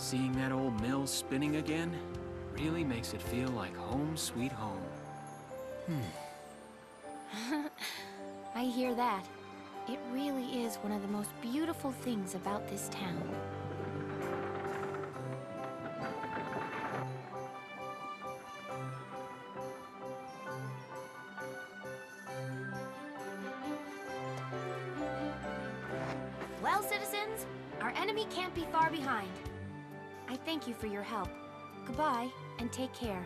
Seeing that old mill spinning again really makes it feel like home sweet home. I hear that. It really is one of the most beautiful things about this town. Well, citizens, our enemy can't be far behind. I thank you for your help. Goodbye, and take care.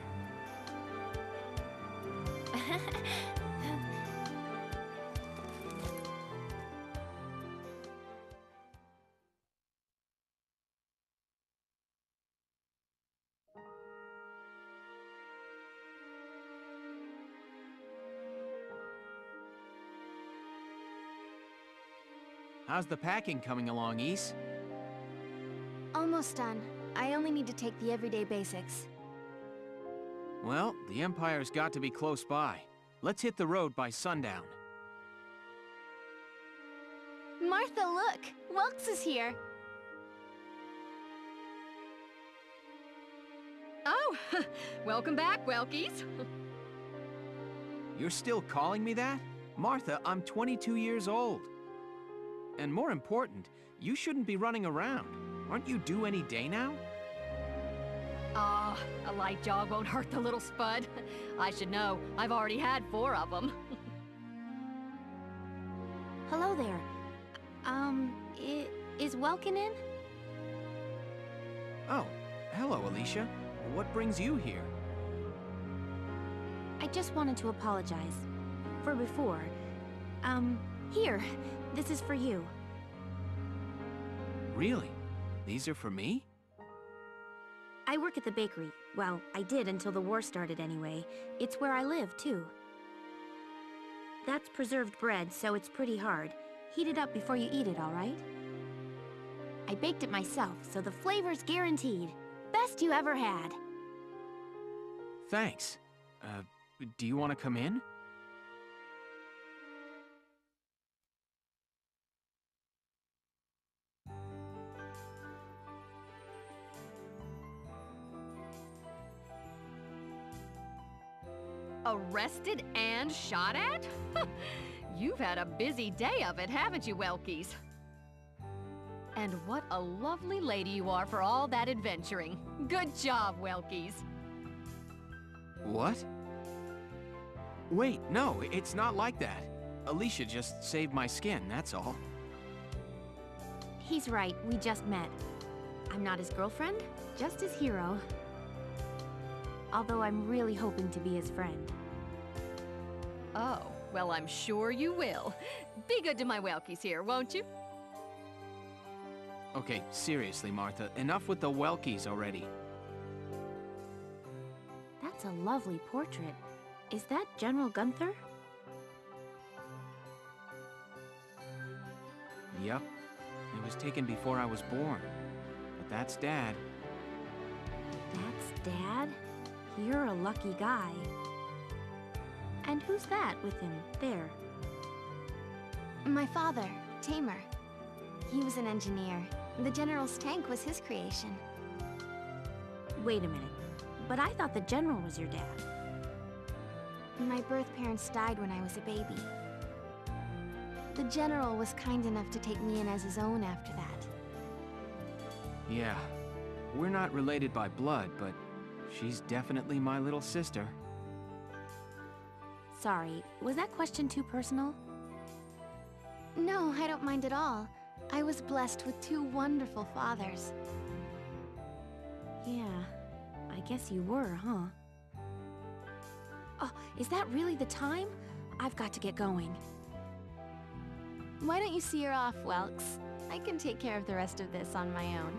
How's the packing coming along, Ys? Almost done. I only need to take the everyday basics. Well, the Empire's got to be close by. Let's hit the road by sundown. Martha, look! Welks is here! Oh, welcome back, Welkies. You're still calling me that? Martha, I'm 22 years old. And more important, you shouldn't be running around. Aren't you due any day now? Oh, a light jog won't hurt the little spud. I should know. I've already had 4 of them. Hello there. Is Welkin in? Oh, hello, Alicia. What brings you here? I just wanted to apologize. For before. Here. This is for you. Really? These are for me? I work at the bakery. Well, I did until the war started anyway. It's where I live, too. That's preserved bread, so it's pretty hard. Heat it up before you eat it, all right? I baked it myself, so the flavor's guaranteed. Best you ever had. Thanks. Do you want to come in? Arrested and shot at? You've had a busy day of it, haven't you, Welkies? And what a lovely lady you are for all that adventuring. Good job, Welkies. What? Wait, no, it's not like that. Alicia just saved my skin, that's all. He's right, we just met. I'm not his girlfriend, just his hero. Although I'm really hoping to be his friend. Oh, well, I'm sure you will. Be good to my Welkies here, won't you? Okay, seriously, Martha, enough with the Welkies already. That's a lovely portrait. Is that General Gunther? Yep. It was taken before I was born. But that's Dad. That's Dad? You're a lucky guy. And who's that with him, there? My father, Tamer. He was an engineer. The General's tank was his creation. Wait a minute. But I thought the General was your dad. My birth parents died when I was a baby. The General was kind enough to take me in as his own after that. Yeah. We're not related by blood, but she's definitely my little sister. Sorry, was that question too personal? No, I don't mind at all. I was blessed with 2 wonderful fathers. Yeah, I guess you were, huh? Oh, is that really the time? I've got to get going. Why don't you see her off, Welks? I can take care of the rest of this on my own.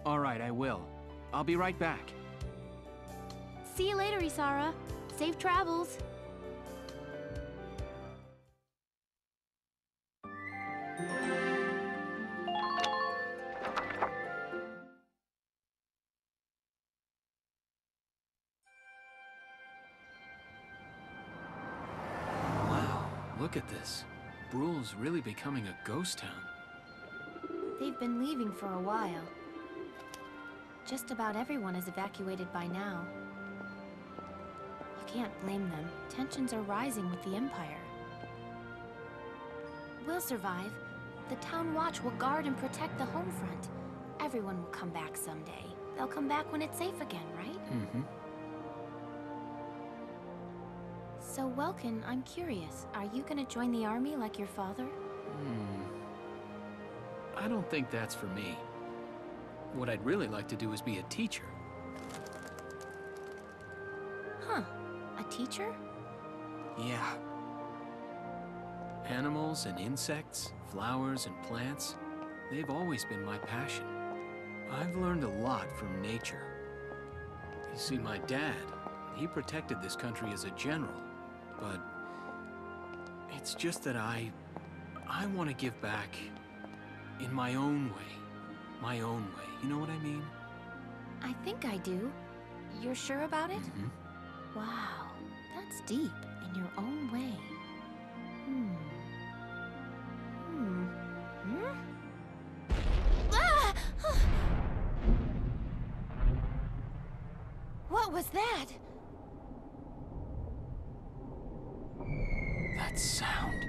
All right, I will. I'll be right back. See you later, Isara. Safe travels. Wow, look at this. Bruhl's really becoming a ghost town. They've been leaving for a while. just about everyone is evacuated by now. You can't blame them. Tensions are rising with the Empire. We'll survive. The Town Watch will guard and protect the home front. Everyone will come back someday. They'll come back when it's safe again, right? Mm-hmm. So, Welkin, I'm curious. Are you gonna join the army like your father? I don't think that's for me. What I'd really like to do is be a teacher. Huh. A teacher? Yeah. Animals and insects, flowers and plants, they've always been my passion. I've learned a lot from nature. You see, my dad, he protected this country as a general, but it's just that I want to give back in my own way. My own way. You know what I mean? I think I do. You're sure about it? Mm-hmm. Wow, that's deep. In your own way. Ah! What was that? That sound.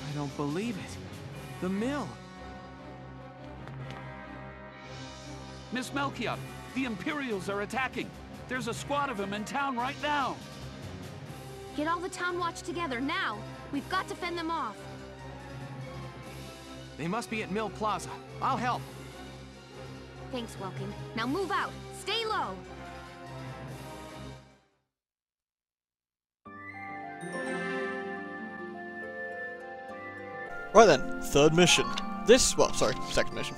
I don't believe it. The mill. Miss Melchior, the Imperials are attacking. There's a squad of them in town right now. Get all the Town Watch together, now! We've got to fend them off. They must be at Mill Plaza. I'll help. Thanks, Welkin. Now move out! Stay low! Right then, third mission. Second mission.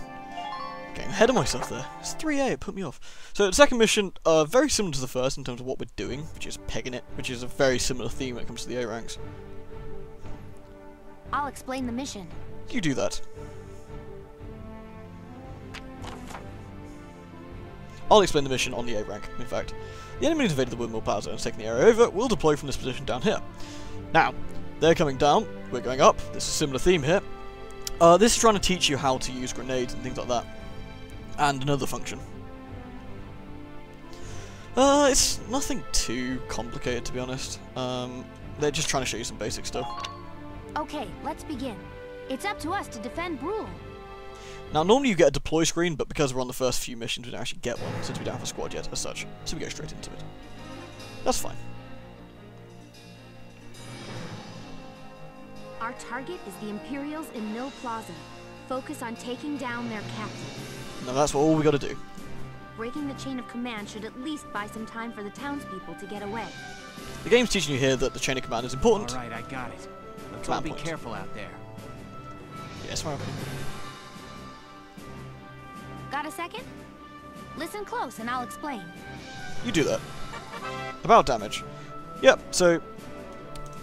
Getting ahead of myself there. It's 3A, it put me off. So the second mission, very similar to the first in terms of what we're doing, which is pegging it, which is a very similar theme when it comes to the A ranks. I'll explain the mission. You do that. I'll explain the mission on the A rank, in fact. The enemy has invaded the Windmill Plaza and has taken the area over. We'll deploy from this position down here. Now, they're coming down, we're going up. This is a similar theme here. This is trying to teach you how to use grenades and things like that. And another function. It's nothing too complicated, to be honest. They're just trying to show you some basic stuff. Okay, let's begin. It's up to us to defend Brule. Now, normally you get a deploy screen, but because we're on the first few missions, we don't actually get one, since we don't have a squad yet, as such. So we go straight into it. That's fine. Our target is the Imperials in Mill Plaza. Focus on taking down their captain. Now that's all we gotta do. Breaking the chain of command should at least buy some time for the townspeople to get away. The game's teaching you here that the chain of command is important. All right, I got it. Let's all be careful out there. Yes, ma'am. Got a second? Listen close and I'll explain. You do that. About damage. Yep, so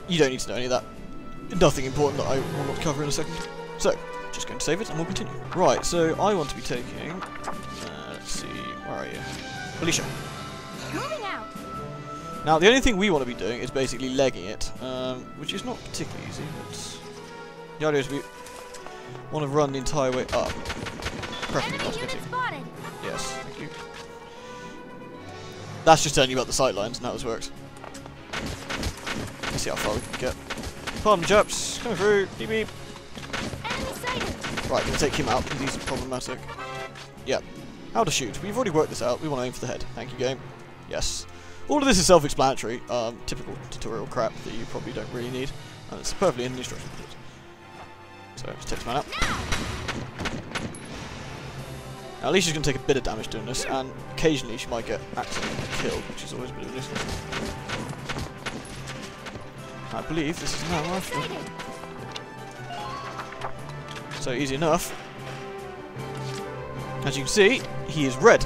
you don't need to know any of that. Nothing important that I will not cover in a second. So, just going to save it and we'll continue. Right, so I want to be taking... let's see, where are you? Alicia. Moving out! Now, the only thing we want to be doing is basically legging it, which is not particularly easy, but... The idea is we want to run the entire way up. Preferably not unit spotted! Yes, thank you. That's just telling you about the sight lines and how this works. Let's see how far we can get. Pardon, chaps. Coming through. Beep beep. Enemy sighted! Right, gonna take him out because he's problematic. Yep. How to shoot. We've already worked this out. We want to aim for the head. Thank you, game. Yes. All of this is self-explanatory. Typical tutorial crap that you probably don't really need. And it's perfectly in the instruction booklet. So, let's take this man out. Now, Alicia's going to take a bit of damage doing this, and occasionally she might get accidentally killed, which is always a bit of a nuisance. I believe this is now after. So easy enough. As you can see, he is red.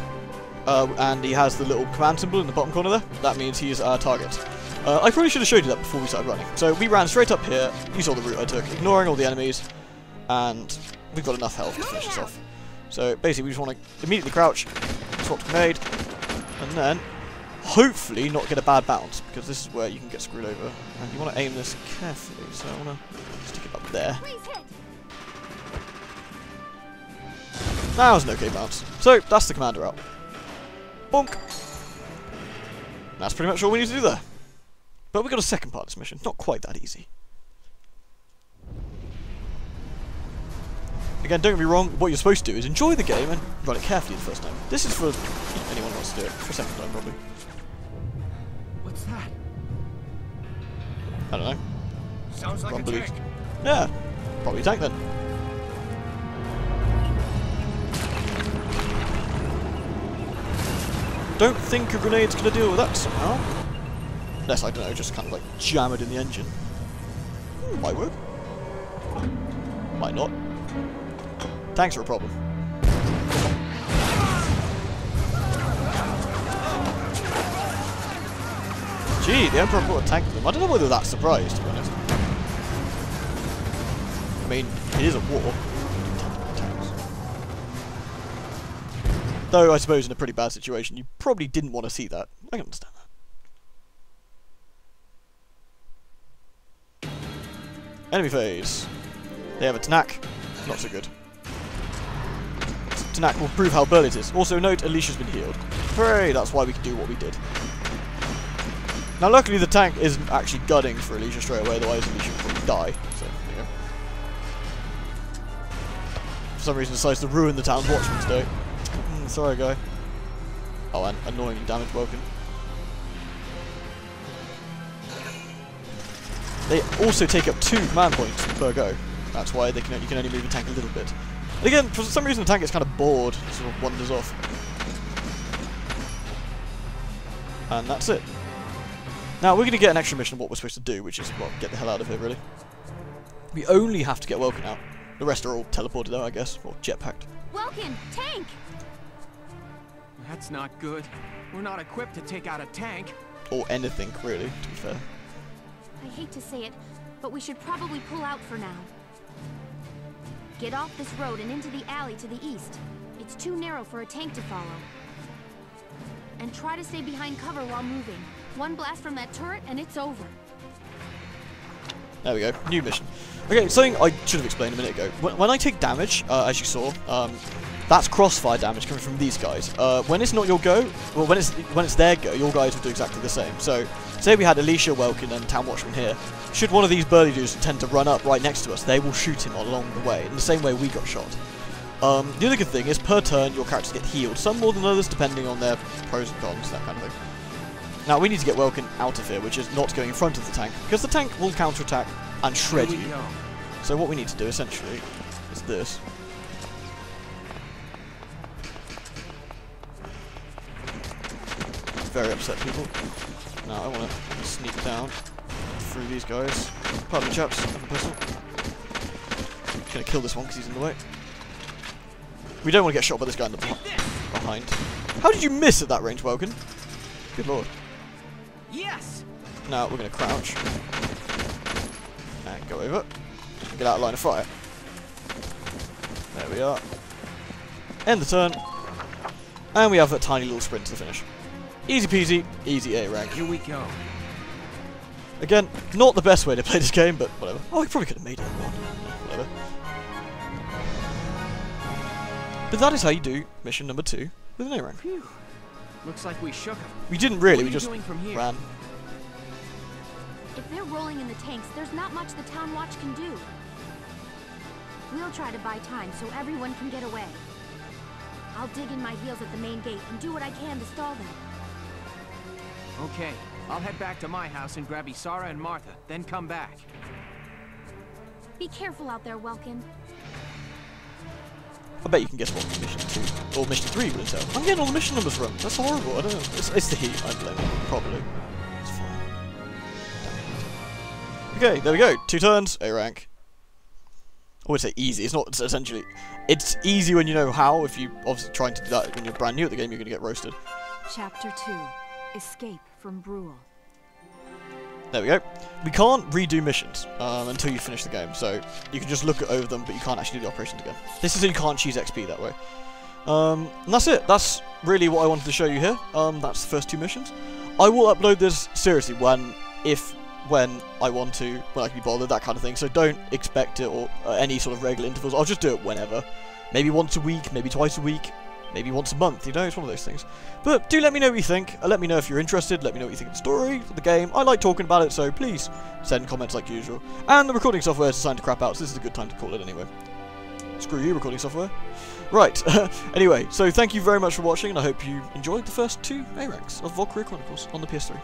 And he has the little command symbol in the bottom corner there. That means he is our target. I probably should have showed you that before we started running. So we ran straight up here. You saw the route I took, ignoring all the enemies. And we've got enough health to finish this off. So basically we just want to immediately crouch, swap to grenade, and then hopefully not get a bad bounce, because this is where you can get screwed over. And you want to aim this carefully, so I want to stick it up there. That was an okay bounce. So that's the commander out. Bonk! That's pretty much all we need to do there. But we've got a second part of this mission. Not quite that easy. Again, don't get me wrong, what you're supposed to do is enjoy the game and run it carefully the first time. This is for anyone who wants to do it. For a second time, probably. What's that? I don't know. Sounds like a tank. Yeah, probably a tank then. Don't think a grenade's going to deal with that somehow. Unless, I don't know, just kind of like jam it in the engine. Might work. Might not. Tanks are a problem. Gee, the Emperor brought a tank with him. I don't know whether that's surprised, to be honest. I mean, it is a war. Tanks. Though, I suppose in a pretty bad situation, you probably didn't want to see that. I can understand that. Enemy phase. They have a Tanak. Not so good. Tanak will prove how burly it is. Also note, Alicia's been healed. Hooray, that's why we could do what we did. Now luckily the tank isn't actually gunning for Alicia straight away, otherwise Alicia would probably die. So, there you go. For some reason decides to ruin the town's watchman's day. Sorry guy. Oh, and annoyingly damaged Welkin. They also take up 2 command points per go. That's why you can only move the tank a little bit. And again, for some reason the tank gets kind of bored, sort of wanders off. And that's it. Now we're going to get an extra mission of what we're supposed to do, which is, well, get the hell out of here really. We only have to get Welkin out. The rest are all teleported out, I guess, or jetpacked. Welkin, tank! That's not good. We're not equipped to take out a tank. Or anything, really, to be fair. I hate to say it, but we should probably pull out for now. Get off this road and into the alley to the east. It's too narrow for a tank to follow. And try to stay behind cover while moving. One blast from that turret and it's over. There we go, new mission. Okay, something I should have explained a minute ago. When I take damage, as you saw, that's crossfire damage coming from these guys. When it's not your go, well, when it's their go, your guys will do exactly the same. So, say we had Alicia, Welkin, and Town Watchman here. Should one of these burly dudes tend to run up right next to us, they will shoot him along the way, in the same way we got shot. The other good thing is, per turn, your characters get healed. Some more than others, depending on their pros and cons, that kind of thing. Now, we need to get Welkin out of here, which is not going in front of the tank, because the tank will counterattack and shred you. So what we need to do, essentially, is this. Very upset people. Now I want to sneak down through these guys. Pardon me, chaps. Pistol. Gonna kill this one because he's in the way. We don't want to get shot by this guy in the behind. How did you miss at that range, Welkin? Good lord. Yes. Now we're gonna crouch and go over. Get out of line of fire. There we are. End the turn. And we have a tiny little sprint to the finish. Easy peasy, easy A rank. Here we go. Again, not the best way to play this game, but whatever. Oh, I probably could have made it one. Whatever. But that is how you do mission number 2 with an A rank. Phew. Looks like we shook him. We didn't really, What are we you just doing from here? ran. If they're rolling in the tanks, there's not much the town watch can do. We'll try to buy time so everyone can get away. I'll dig in my heels at the main gate and do what I can to stall them. Okay, I'll head back to my house and grab Isara and Martha, then come back. Be careful out there, Welkin. I bet you can guess what mission 2 or mission 3 will entail. I'm getting all the mission numbers wrong. That's horrible. I don't know. It's the heat. I blame it. Probably. It's fine. Okay, there we go. 2 turns, A rank. I would say easy. It's not. It's essentially. It's easy when you know how. If you obviously trying to do that when you're brand new at the game, you're going to get roasted. Chapter 2: Escape from Brule. There we go. We can't redo missions until you finish the game, so you can just look over them, but you can't actually do the operations again. This is so you can't choose XP that way. And that's it. That's really what I wanted to show you here. That's the first 2 missions. I will upload this seriously when I want to, when I can be bothered, that kind of thing. So don't expect it or any sort of regular intervals. I'll just do it whenever. Maybe once a week, maybe twice a week. Maybe once a month, you know, it's one of those things. But do let me know what you think. Let me know if you're interested. Let me know what you think of the story, of the game. I like talking about it, so please send comments like usual. And the recording software is designed to crap out, so this is a good time to call it anyway. Screw you, recording software. Right, anyway, so thank you very much for watching, and I hope you enjoyed the first 2 A ranks of Valkyria Chronicles on the PS3.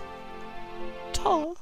Ta!